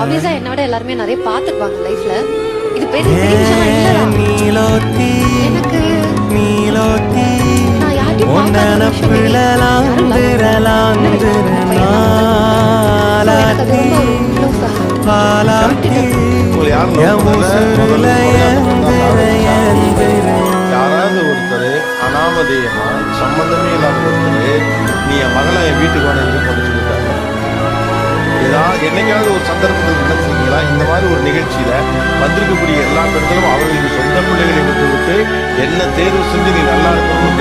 ஆப்வியஸா என்ன விட எல்லாருமே நிறைய பார்த்துருப்பாங்க லைஃப்ல. இது பெரிய விஷயம் இல்லதான். எனக்கு நான் யார்ட்டையும் பார்க்காத ஒரு விஷயம் இல்லை. யாரும் love எனக்கு அது ரொம்ப ஒரு close ஆ உங்களை யாரும் யாராவது ஒருத்தர் அனாமதேயமா சம்பந்தமே இல்லாத ஒருத்தர் நீ என் மகளை என் வீட்டுக்கு வாடகை கொண்டு சொல்லிட்டாங்க. என்னைக்காவது ஒரு சந்தர்ப்பத்தில் என்ன செய்யலாம், இந்த மாதிரி ஒரு நிகழ்ச்சியில வந்திருக்கக்கூடிய எல்லா பெண்களும் அவர்களுக்கு சொந்த பிள்ளைகளை விட்டு விட்டு என்ன தேர்வு செஞ்சு நீ நல்லா இருக்கணும்னு